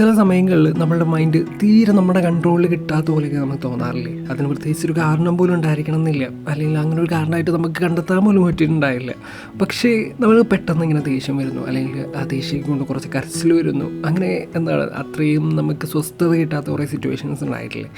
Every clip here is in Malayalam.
ചില സമയങ്ങളിൽ നമ്മളുടെ മൈൻഡ് തീരെ നമ്മുടെ കൺട്രോളിൽ കിട്ടാത്ത പോലെയൊക്കെ നമുക്ക് തോന്നാറില്ലേ? അതിന് പ്രത്യേകിച്ചൊരു കാരണം പോലും ഉണ്ടായിരിക്കണം എന്നില്ല, അല്ലെങ്കിൽ അങ്ങനെ ഒരു കാരണമായിട്ട് നമുക്ക് കണ്ടെത്താൻ പോലും പറ്റിയിട്ടുണ്ടായില്ല. പക്ഷേ നമ്മൾ പെട്ടെന്ന് ഇങ്ങനെ ദേഷ്യം വരുന്നു, അല്ലെങ്കിൽ ആ ദേഷ്യം കൊണ്ട് കുറച്ച് കരച്ചിൽ വരുന്നു. അങ്ങനെ എന്താണ് അത്രയും നമുക്ക് സ്വസ്ഥത കിട്ടാത്ത കുറേ സിറ്റുവേഷൻസ് ഉണ്ടായിട്ടില്ലേ?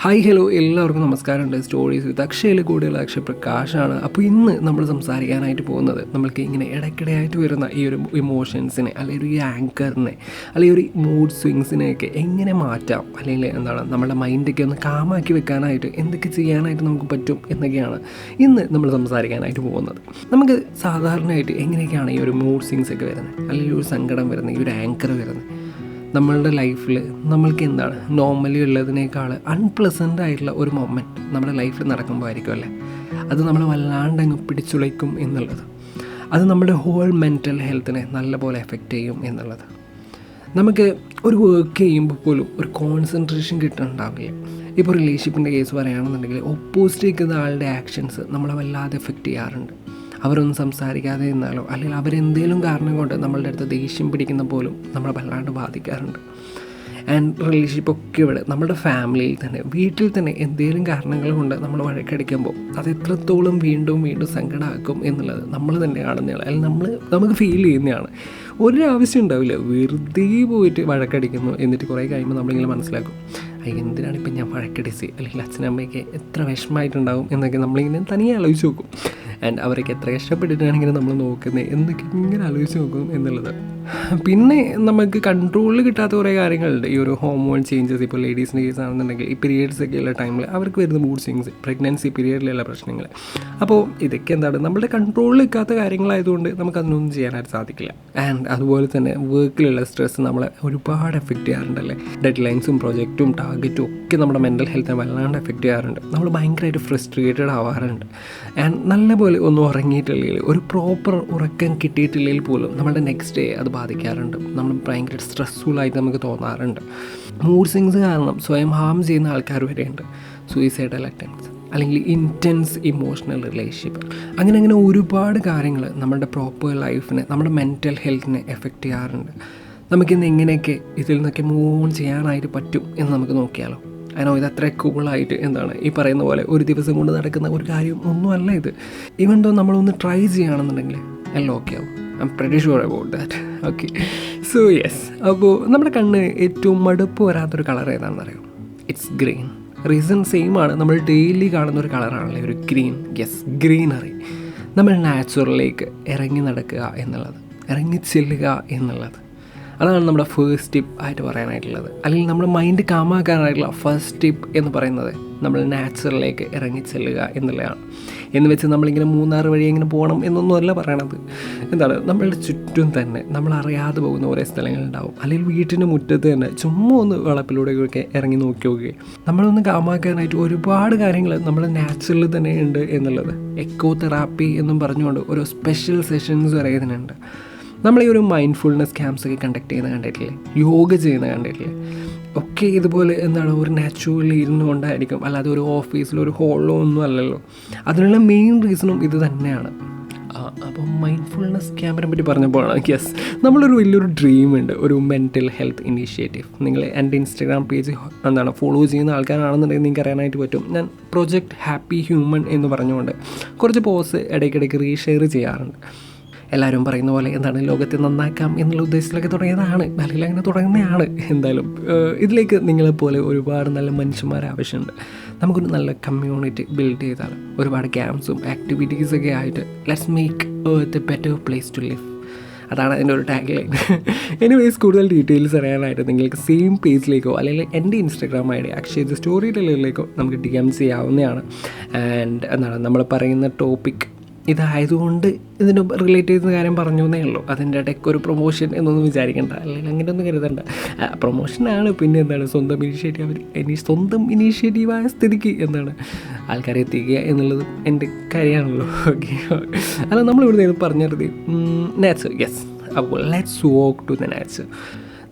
ഹായ് ഹലോ, എല്ലാവർക്കും നമസ്കാരമുണ്ട്. സ്റ്റോറീസ് വിത്ത് അക്ഷയിൽ കൂടുതൽ അക്ഷയ് പ്രകാശാണ്. അപ്പോൾ ഇന്ന് നമ്മൾ സംസാരിക്കാനായിട്ട് പോകുന്നത് നമ്മൾക്ക് ഇങ്ങനെ ഇടയ്ക്കിടെയായിട്ട് വരുന്ന ഈ ഒരു ഇമോഷൻസിനെ, അല്ലെങ്കിൽ ഈ ആങ്കറിനെ, അല്ലെങ്കിൽ ഒരു മൂഡ് സ്വിങ്സിനെയൊക്കെ എങ്ങനെ മാറ്റാം, അല്ലെങ്കിൽ എന്താണ് നമ്മുടെ മൈൻഡൊക്കെ ഒന്ന് കാമാക്കി വെക്കാനായിട്ട് എന്തൊക്കെ ചെയ്യാനായിട്ട് നമുക്ക് പറ്റും എന്നൊക്കെയാണ് ഇന്ന് നമ്മൾ സംസാരിക്കാനായിട്ട് പോകുന്നത്. നമുക്ക് സാധാരണയായിട്ട് എങ്ങനെയൊക്കെയാണ് ഈ ഒരു മൂഡ് സ്വിങ്സ് ഒക്കെ വരുന്നത്, അല്ലെങ്കിൽ ഒരു സങ്കടം വരുന്നത്, ഈ ഒരു ആങ്കർ വരുന്നത്? നമ്മളുടെ ലൈഫിൽ നമ്മൾക്ക് എന്താണ് നോർമലി ഉള്ളതിനേക്കാൾ അൺപ്ലസൻ്റ് ആയിട്ടുള്ള ഒരു മൊമെൻറ്റ് നമ്മുടെ ലൈഫിൽ നടക്കുമ്പോൾ ആയിരിക്കും അല്ലേ, അത് നമ്മൾ വല്ലാണ്ടങ്ങ് പിടിച്ചുലയ്ക്കും എന്നുള്ളത്. അത് നമ്മുടെ ഹോൾ മെൻ്റൽ ഹെൽത്തിനെ നല്ലപോലെ എഫക്റ്റ് ചെയ്യും എന്നുള്ളത്. നമുക്ക് ഒരു വർക്ക് ചെയ്യുമ്പോൾ പോലും ഒരു കോൺസെൻട്രേഷൻ കിട്ടുന്നുണ്ടാവില്ല. ഇപ്പോൾ റിലേഷൻഷിപ്പിൻ്റെ കേസ് പറയുകയാണെന്നുണ്ടെങ്കിൽ ഓപ്പോസിറ്റ് നിൽക്കുന്ന ആളുടെ ആക്ഷൻസ് നമ്മളെ വല്ലാതെ എഫക്റ്റ് ചെയ്യാറുണ്ട്. അവരൊന്നും സംസാരിക്കാതെ നിന്നാലോ, അല്ലെങ്കിൽ അവരെന്തെങ്കിലും കാരണം കൊണ്ട് നമ്മളുടെ അടുത്ത് ദേഷ്യം പിടിക്കുന്ന പോലും നമ്മളെ വല്ലാണ്ട് ബാധിക്കാറുണ്ട്. ആൻഡ് റിലേഷൻഷിപ്പൊക്കെ ഇവിടെ നമ്മുടെ ഫാമിലിയിൽ തന്നെ, വീട്ടിൽ തന്നെ എന്തെങ്കിലും കാരണങ്ങൾ കൊണ്ട് നമ്മൾ വഴക്കടിക്കുമ്പോൾ അത് എത്രത്തോളം വീണ്ടും വീണ്ടും സങ്കടമാക്കും എന്നുള്ളത് നമ്മൾ തന്നെ കാണുന്നതാണ്, അല്ലെങ്കിൽ നമുക്ക് ഫീൽ ചെയ്യുന്നതാണ്. ഒരാവശ്യം ഉണ്ടാവില്ല, വെറുതെ പോയിട്ട് വഴക്കടിക്കുന്നു. എന്നിട്ട് കുറേ കഴിയുമ്പോൾ നമ്മളിങ്ങനെ മനസ്സിലാക്കും, എന്തിനാണ് ഇപ്പം ഞാൻ വഴക്കടിച്ച്, അല്ലെങ്കിൽ അച്ഛനമ്മയ്ക്ക് എത്ര വിഷമമായിട്ടുണ്ടാകും എന്നൊക്കെ നമ്മളിങ്ങനെ തനിയെ ആലോചിച്ച് നോക്കും. ആൻഡ് അവരൊക്കെ എത്ര കഷ്ടപ്പെട്ടിട്ടാണെങ്കിലും നമ്മൾ നോക്കുന്നത് എന്നൊക്കെ ഇങ്ങനെ ആലോചിച്ച് നോക്കും എന്നുള്ളത്. പിന്നെ നമുക്ക് കൺട്രോളിൽ കിട്ടാത്ത കുറേ കാര്യങ്ങളുണ്ട്. ഈ ഒരു ഹോർമോൺ ചേഞ്ചസ്, ഇപ്പോൾ ലേഡീസിൻ്റെ കേസ് ആണെന്നുണ്ടെങ്കിൽ ഈ പീരിയഡ്സ് ഒക്കെ ഉള്ള ടൈമിൽ അവർക്ക് വരുന്ന മൂഡ് സ്വിങ്സ്, പ്രഗ്നൻസി പീരിയഡിലുള്ള പ്രശ്നങ്ങൾ. അപ്പോൾ ഇതൊക്കെ എന്താണ് നമ്മുടെ കൺട്രോളിൽ നിൽക്കാത്ത കാര്യങ്ങളായതുകൊണ്ട് നമുക്കതിനൊന്നും ചെയ്യാനായിട്ട് സാധിക്കില്ല. ആൻഡ് അതുപോലെ തന്നെ വർക്കിലുള്ള സ്ട്രെസ് നമ്മളെ ഒരുപാട് എഫക്റ്റ് ചെയ്യാറുണ്ടല്ലേ. ഡെഡ് ലൈൻസും പ്രൊജക്റ്റും ടാർഗറ്റും ഒക്കെ നമ്മുടെ മെൻ്റൽ ഹെൽത്തിനെ വല്ലാണ്ട് എഫക്റ്റ് ചെയ്യാറുണ്ട്. നമ്മൾ ഭയങ്കരമായിട്ട് ഫ്രസ്ട്രേറ്റഡ് ആവാറുണ്ട്. ആൻഡ് നല്ലപോലെ ഒന്നും ഉറങ്ങിയിട്ടില്ലെങ്കിൽ, ഒരു പ്രോപ്പർ ഉറക്കം കിട്ടിയിട്ടില്ലെങ്കിൽ പോലും നമ്മുടെ നെക്സ്റ്റ് ഡേ അത് ബാധിക്കാറുണ്ട്. നമ്മൾ ഭയങ്കര സ്ട്രെസ്ഫുള്ളായിട്ട് നമുക്ക് തോന്നാറുണ്ട്. മൂഡ് സ്വിങ്സ് കാരണം സ്വയം ഹാം ചെയ്യുന്ന ആൾക്കാർ വരെയുണ്ട്. സൂയിസൈഡൽ അറ്റംപ്റ്റ്സ്, അല്ലെങ്കിൽ ഇൻറ്റൻസ് ഇമോഷണൽ റിലേഷൻഷിപ്പ്, അങ്ങനെ ഒരുപാട് കാര്യങ്ങൾ നമ്മുടെ പ്രോപ്പർ ലൈഫിനെ, നമ്മുടെ മെൻ്റൽ ഹെൽത്തിനെ എഫക്റ്റ് ചെയ്യാറുണ്ട്. നമുക്കിന്ന് എങ്ങനെയൊക്കെ ഇതിൽ നിന്നൊക്കെ മൂവ് ഓൺ ചെയ്യാനായിട്ട് പറ്റും എന്ന് നമുക്ക് നോക്കിയാലോ. അതിനോ ഇത് അത്ര കൂളായിട്ട് എന്താണ് ഈ പറയുന്ന പോലെ ഒരു ദിവസം കൊണ്ട് നടക്കുന്ന ഒരു കാര്യം ഒന്നുമല്ല ഇത്. ഈവൻ ദോ നമ്മളൊന്ന് ട്രൈ ചെയ്യുകയാണെന്നുണ്ടെങ്കിൽ എല്ലാം ഓക്കെ ആവും. I M pretty sure about that. Okay, so yes. അപ്പോൾ നമ്മുടെ കണ്ണ് ഏറ്റവും മടുപ്പ് വരാത്തൊരു കളർ ഏതാണെന്ന് അറിയാം? It's green. റീസൺ സെയിം ആണ്, നമ്മൾ ഡെയിലി കാണുന്ന ഒരു കളറാണല്ലേ ഒരു ഗ്രീൻ. Yes, greenery. നമ്മൾ നാച്ചുറലിലേക്ക് ഇറങ്ങി നടക്കുക എന്നുള്ളത്, ഇറങ്ങി ചെല്ലുക എന്നുള്ളത്, അതാണ് നമ്മുടെ ഫസ്റ്റ് ടിപ്പ് ആയിട്ട് പറയാനായിട്ടുള്ളത്. അല്ലെങ്കിൽ നമ്മുടെ മൈൻഡ് കാമാക്കാനായിട്ടുള്ള ഫസ്റ്റ് ടിപ്പ് എന്ന് പറയുന്നത് നമ്മൾ നാച്ചുറലിലേക്ക് ഇറങ്ങി ചെല്ലുക എന്നുള്ളതാണ്. എന്ന് വെച്ച് നമ്മളിങ്ങനെ മൂന്നാർ വഴി എങ്ങനെ പോകണം എന്നൊന്നുമല്ല പറയണത്. എന്താണ് നമ്മളുടെ ചുറ്റും തന്നെ നമ്മൾ അറിയാതെ പോകുന്ന കുറേ സ്ഥലങ്ങളുണ്ടാവും. അല്ലെങ്കിൽ വീട്ടിൻ്റെ മുറ്റത്ത് തന്നെ ചുമ്മാ ഒന്ന് വളപ്പിലൂടെയൊക്കെ ഇറങ്ങി നോക്കി നോക്കുകയും നമ്മളൊന്ന് കാമാക്കാനായിട്ട് ഒരുപാട് കാര്യങ്ങൾ നമ്മുടെ നാച്ചുറലിൽ തന്നെ ഉണ്ട് എന്നുള്ളത്. എക്കോ തെറാപ്പി എന്നും പറഞ്ഞുകൊണ്ട് ഒരു സ്പെഷ്യൽ സെഷൻസ് വരെ ഇതിനുണ്ട്. നമ്മൾ ഈ ഒരു മൈൻഡ്ഫുൾനെസ് ക്യാമ്പ്സൊക്കെ കണ്ടക്ട് ചെയ്യുന്ന കണ്ടിട്ടില്ലേ, യോഗ ചെയ്യുന്ന കണ്ടിട്ടില്ലേ, ഒക്കെ ഇതുപോലെ എന്താണ് ഒരു നാച്ചുറലി ഇരുന്നു കൊണ്ടായിരിക്കും, അല്ലാതെ ഒരു ഓഫീസിലോ ഒരു ഹോളിലോ ഒന്നും അല്ലല്ലോ. അതിനുള്ള മെയിൻ റീസണും ഇത് തന്നെയാണ്. അപ്പോൾ മൈൻഡ്ഫുൾനെസ് ക്യാമ്പിനെ പറ്റി പറഞ്ഞപ്പോഴാണ്, യെസ്, നമ്മളൊരു വലിയൊരു ഡ്രീം ഉണ്ട്, ഒരു മെൻ്റൽ ഹെൽത്ത് ഇനീഷ്യേറ്റീവ്. നിങ്ങൾ എൻ്റെ ഇൻസ്റ്റാഗ്രാം പേജ് എന്താണ് ഫോളോ ചെയ്യുന്ന ആൾക്കാരാണെന്നുണ്ടെങ്കിൽ നിങ്ങൾക്ക് അറിയാനായിട്ട് പറ്റും. ഞാൻ പ്രൊജക്റ്റ് ഹാപ്പി ഹ്യൂമൻ എന്ന് പറഞ്ഞുകൊണ്ട് കുറച്ച് പോസ്റ്റ് ഇടയ്ക്കിടയ്ക്ക് റീഷെയർ ചെയ്യാറുണ്ട്. എല്ലാവരും പറയുന്ന പോലെ എന്താണ് ലോകത്തെ നന്നാക്കാം എന്നുള്ള ഉദ്ദേശത്തിലൊക്കെ തുടങ്ങിയതാണ്, അല്ലെങ്കിൽ അങ്ങനെ തുടങ്ങുന്നതാണ്. എന്തായാലും ഇതിലേക്ക് നിങ്ങളെപ്പോലെ ഒരുപാട് നല്ല മനുഷ്യന്മാർ ആവശ്യമുണ്ട്. നമുക്കൊരു നല്ല കമ്മ്യൂണിറ്റി ബിൽഡ് ചെയ്താൽ ഒരുപാട് ക്യാമ്പ്സും ആക്ടിവിറ്റീസൊക്കെ ആയിട്ട് let's make earth a better place to live. അതാണ് അതിൻ്റെ ഒരു ടാഗ് ലൈൻ. എനിവേസ്, കൂടുതൽ ഡീറ്റെയിൽസ് അറിയാനായിട്ട് നിങ്ങൾക്ക് സെയിം പേജിലേക്കോ അല്ലെങ്കിൽ എൻ്റെ Instagram I D Akshay story ടെല്ലറിലേക്കോ നമുക്ക് DM ചെയ്യാവുന്നതാണ്. ആൻഡ് എന്താണ് നമ്മൾ പറയുന്ന ടോപ്പിക് ഇതായതുകൊണ്ട് ഇതിന് റിലേറ്റ് ചെയ്യുന്ന കാര്യം പറഞ്ഞു എന്നേ ഉള്ളൂ. അതിൻ്റെ ഇടയ്ക്ക് ഒരു പ്രൊമോഷൻ എന്നൊന്നും വിചാരിക്കേണ്ട, അല്ലെങ്കിൽ അങ്ങനെയൊന്നും കരുതണ്ട. പ്രൊമോഷനാണ്. പിന്നെ എന്താണ് സ്വന്തം ഇനീഷ്യേറ്റീവായ സ്ഥിതിക്ക് എന്താണ് ആൾക്കാരെ എത്തിക്കുക എന്നുള്ളത് എൻ്റെ കാര്യമാണല്ലോ. ഓക്കെ, അല്ല നമ്മളിവിടെ പറഞ്ഞത് നാച്ചർ. യെസ്, അപ്പോൾ let's walk to the nature.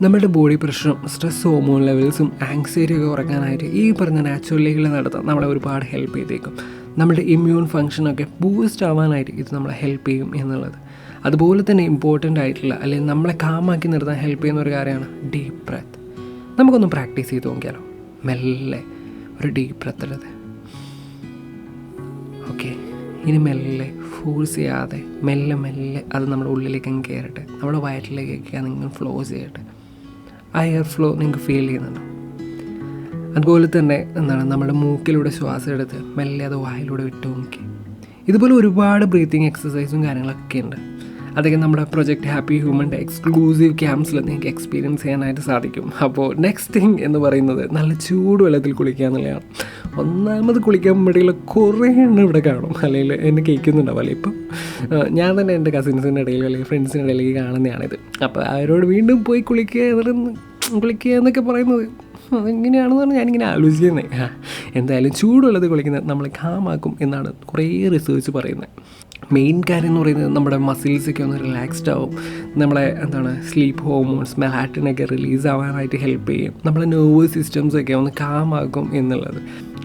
നമ്മുടെ ബോഡി പ്രഷറും സ്ട്രെസ് ഹോർമോൺ ലെവൽസും ആങ്സൈറ്റിയൊക്കെ കുറയ്ക്കാനായിട്ട് ഈ പറഞ്ഞ നാച്ചുറലികൾ നടത്താൻ നമ്മളെ ഒരുപാട് ഹെൽപ്പ് ചെയ്തേക്കും. നമ്മുടെ ഇമ്മ്യൂൺ ഫങ്ഷനൊക്കെ ബൂസ്റ്റ് ആവാനായിട്ട് ഇത് നമ്മളെ ഹെൽപ്പ് ചെയ്യും എന്നുള്ളത്. അതുപോലെ തന്നെ ഇമ്പോർട്ടൻ്റ് ആയിട്ടുള്ള, അല്ലെങ്കിൽ നമ്മളെ കാമാക്കി നിർത്താൻ ഹെൽപ്പ് ചെയ്യുന്ന ഒരു കാര്യമാണ് ഡീപ്പ് ബ്രെത്ത്. നമുക്കൊന്ന് പ്രാക്ടീസ് ചെയ്ത് നോക്കിയാലോ. മെല്ലെ ഒരു ഡീപ്പ് ബ്രെത്ത് എടുത്ത്, ഓക്കെ. ഇനി മെല്ലെ ഫോഴ്സ് ചെയ്യാതെ മെല്ലെ മെല്ലെ അത് നമ്മുടെ ഉള്ളിലേക്ക് അങ്ങ് കയറട്ടെ, നമ്മുടെ വയറ്റിലേക്കൊക്കെ നിങ്ങൾ ഫ്ലോ ചെയ്യട്ടെ. ആ എയർ ഫ്ലോ നിങ്ങൾക്ക് ഫീൽ ചെയ്യുന്നുണ്ടോ? അതുപോലെ തന്നെ നമ്മുടെ മൂക്കിലൂടെ ശ്വാസം എടുത്ത് മെല്ലെ അത് വായിലൂടെ വിട്ടു നോക്കി. ഇതുപോലെ ഒരുപാട് ബ്രീത്തിങ് എക്സസൈസും കാര്യങ്ങളൊക്കെ ഉണ്ട്. അതൊക്കെ നമ്മുടെ പ്രൊജക്റ്റ് ഹാപ്പി ഹ്യൂമൻ്റെ എക്സ്ക്ലൂസീവ് ക്യാമ്പ്സിൽ നിങ്ങൾക്ക് എക്സ്പീരിയൻസ് ചെയ്യാനായിട്ട് സാധിക്കും. അപ്പോൾ നെക്സ്റ്റ് തിങ് എന്ന് പറയുന്നത് നല്ല ചൂട് വെള്ളത്തിൽ കുളിക്കുക എന്നുള്ളതാണ്. ഒന്നാമത് കുളിക്കാൻ വേണ്ടിയുള്ള കുറേ എണ്ണം ഇവിടെ കാണും, അല്ലെങ്കിൽ എന്നെ കേൾക്കുന്നുണ്ടാവും. അല്ലെങ്കിൽ ഇപ്പം ഞാൻ തന്നെ എൻ്റെ കസിൻസിൻ്റെ ഇടയിൽ അല്ലെങ്കിൽ ഫ്രണ്ട്സിൻ്റെ ഇടയിലേക്ക് കാണുന്നതാണിത്. അപ്പോൾ അവരോട് വീണ്ടും പോയി കുളിക്കുക എന്നൊക്കെ പറയുന്നത് അതെങ്ങനെയാണെന്ന് പറഞ്ഞാൽ ഞാനിങ്ങനെ ആലോചിക്കുന്നത്. എന്തായാലും ചൂടുള്ളത് കുളിക്കുന്നത് നമ്മളെ കാമാക്കും എന്നാണ് കുറേ റിസേർച്ച് പറയുന്നത്. മെയിൻ കാര്യം എന്ന് പറയുന്നത് നമ്മുടെ മസിൽസൊക്കെ ഒന്ന് റിലാക്സ്ഡ് ആവും, നമ്മളെ സ്ലീപ്പ് ഹോർമോൺസ് മെലാറ്റോണിനൊക്കെ റിലീസ് ആവാനായിട്ട് ഹെൽപ്പ് ചെയ്യും, നമ്മളെ നെർവസ് സിസ്റ്റംസൊക്കെ ഒന്ന് കാമാക്കും എന്നുള്ളത്.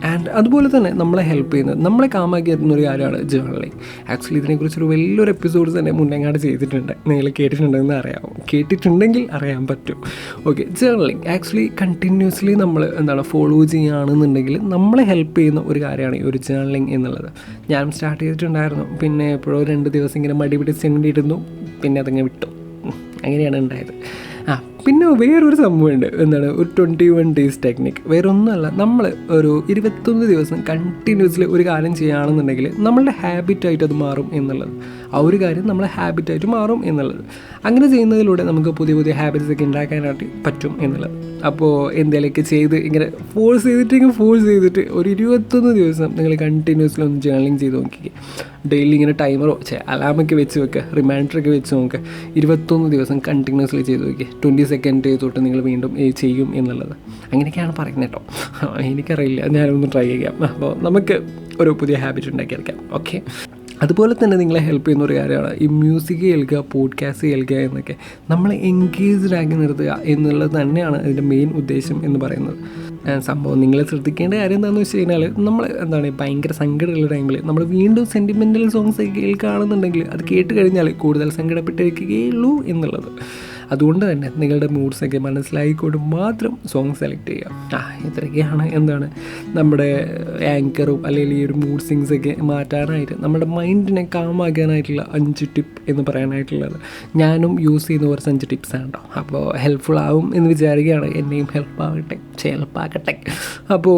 ആൻഡ് അതുപോലെ തന്നെ നമ്മളെ ഹെൽപ്പ് ചെയ്യുന്നത്, നമ്മളെ കാമാക്കി തരുന്നൊരു കാര്യമാണ് ജേർണലിങ്. ആക്ച്വലി ഇതിനെക്കുറിച്ചൊരു വലിയൊരു എപ്പിസോഡ്സ് തന്നെ മുന്നേങ്ങാട് ചെയ്തിട്ടുണ്ട്. നിങ്ങൾ കേട്ടിട്ടുണ്ടെന്ന് അറിയാമോ? കേട്ടിട്ടുണ്ടെങ്കിൽ അറിയാൻ പറ്റും. ഓക്കെ, ജേർണലിങ് ആക്ച്വലി കണ്ടിന്യൂസ്ലി നമ്മൾ ഫോളോ ചെയ്യുകയാണെന്നുണ്ടെങ്കിൽ നമ്മളെ ഹെൽപ്പ് ചെയ്യുന്ന ഒരു കാര്യമാണ് ഈ ഒരു ജേർണലിങ് എന്നുള്ളത്. ഞാൻ സ്റ്റാർട്ട് ചെയ്തിട്ടുണ്ടായിരുന്നു, പിന്നെ എപ്പോഴോ 2 ദിവസം ഇങ്ങനെ മടി പിടിച്ചിരുന്നു, പിന്നെ അതങ്ങനെ വിട്ടു. അങ്ങനെയാണ് ഉണ്ടായത്. പിന്നെ വേറൊരു സംഭവമുണ്ട്, ഒരു 21 days ടെക്നിക്ക്. വേറെ ഒന്നുമല്ല, നമ്മൾ ഒരു 21 ദിവസം കണ്ടിന്യൂസ്ലി ഒരു കാര്യം ചെയ്യുകയാണെന്നുണ്ടെങ്കിൽ നമ്മളുടെ ഹാബിറ്റായിട്ട് അത് മാറും എന്നുള്ളത്. ആ ഒരു കാര്യം നമ്മളെ ഹാബിറ്റായിട്ട് മാറും എന്നുള്ളത്. അങ്ങനെ ചെയ്യുന്നതിലൂടെ നമുക്ക് പുതിയ പുതിയ ഹാബിറ്റ്സ് ഒക്കെ ഉണ്ടാക്കാനായിട്ട് പറ്റും എന്നുള്ളത്. അപ്പോൾ എന്തെങ്കിലുമൊക്കെ ചെയ്ത് ഇങ്ങനെ ഫോഴ്സ് ചെയ്തിട്ട് ഒരു 21 ദിവസം നിങ്ങൾ കണ്ടിന്യൂസ്ലി ഒന്ന് ജേർണലിങ് ചെയ്ത് നോക്കി. ഡെയിലി ഇങ്ങനെ ടൈമറോ അലാമൊക്കെ വെച്ച് വെക്കുക, റിമൈൻഡറൊക്കെ വെച്ച് നോക്കുക. 21 ദിവസം കണ്ടിന്യൂസ്ലി ചെയ്ത് നോക്കി. 20 സെക്കൻഡ് തൊട്ട് നിങ്ങൾ വീണ്ടും ചെയ്യും എന്നുള്ളത്. അങ്ങനെയൊക്കെയാണ് പറയുന്നത് കേട്ടോ. എനിക്കറിയില്ല, ഞാനൊന്ന് ട്രൈ ചെയ്യാം. അപ്പോൾ നമുക്ക് ഒരു പുതിയ ഹാബിറ്റ് ഉണ്ടാക്കിയെടുക്കാം. ഓക്കെ, അതുപോലെ തന്നെ നിങ്ങളെ ഹെൽപ്പ് ചെയ്യുന്ന ഒരു കാര്യമാണ് ഈ മ്യൂസിക് കേൾക്കുക, പോഡ്കാസ്റ്റ് കേൾക്കുക എന്നൊക്കെ. നമ്മളെ എൻഗേജ്ഡ് ആക്കി നിർത്തുക എന്നുള്ളത് തന്നെയാണ് അതിൻ്റെ മെയിൻ ഉദ്ദേശം എന്ന് പറയുന്നത്. സംഭവം നിങ്ങൾ ശ്രദ്ധിക്കേണ്ട കാര്യം എന്താണെന്ന് വെച്ച് കഴിഞ്ഞാൽ, നമ്മൾ ഭയങ്കര സങ്കടമുള്ള ടൈമിൽ നമ്മൾ വീണ്ടും സെൻറ്റിമെൻ്റൽ സോങ്സ് ഒക്കെ കേൾക്കുകയാണെന്നുണ്ടെങ്കിൽ അത് കേട്ട് കഴിഞ്ഞാൽ കൂടുതൽ സങ്കടപ്പെട്ടിരിക്കുകയുള്ളൂ എന്നുള്ളത്. അതുകൊണ്ട് തന്നെ നിങ്ങളുടെ മൂഡ്സൊക്കെ മനസ്സിലായിക്കൊണ്ട് മാത്രം സോങ് സെലക്ട് ചെയ്യുക. ഇത്രയൊക്കെയാണ് നമ്മുടെ ആങ്കറും അല്ലെങ്കിൽ ഈ ഒരു മൂഡ് സിങ്സൊക്കെ മാറ്റാനായിട്ട് നമ്മുടെ മൈൻഡിനെ കാമാക്കാനായിട്ടുള്ള 5 ടിപ്പ് എന്ന് പറയാനായിട്ടുള്ളത്. ഞാനും യൂസ് ചെയ്യുന്ന കുറച്ച് 5 ടിപ്സാണ് കേട്ടോ. അപ്പോൾ ഹെൽപ്ഫുൾ ആവും എന്ന് വിചാരിക്കുകയാണ്. എന്നെയും ഹെൽപ്പാകട്ടെ. അപ്പോൾ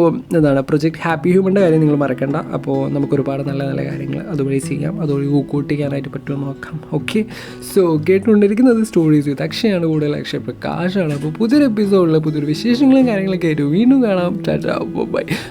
പ്രൊജക്റ്റ് ഹാപ്പി ഹ്യൂമൻ്റെ കാര്യം നിങ്ങൾ മറക്കണ്ട. അപ്പോൾ നമുക്ക് ഒരുപാട് നല്ല നല്ല കാര്യങ്ങൾ അതുവഴി ചെയ്യാം, അതുവഴി കൂട്ടിക്കാനായിട്ട് പറ്റുമെന്ന് നോക്കാം. ഓക്കെ, സോ കേട്ടുകൊണ്ടിരിക്കുന്നത് സ്റ്റോറീസ് വിത്ത് അക്ഷയാണ്, കൂടുതൽ അക്ഷയ് പ്രകാശാണ്. അപ്പോൾ പുതിയൊരു എപ്പിസോഡിൽ പുതിയൊരു വിശേഷങ്ങളും കാര്യങ്ങളൊക്കെ ആയിട്ട് വീണ്ടും കാണാം. ടാറ്റാ, ബൈ.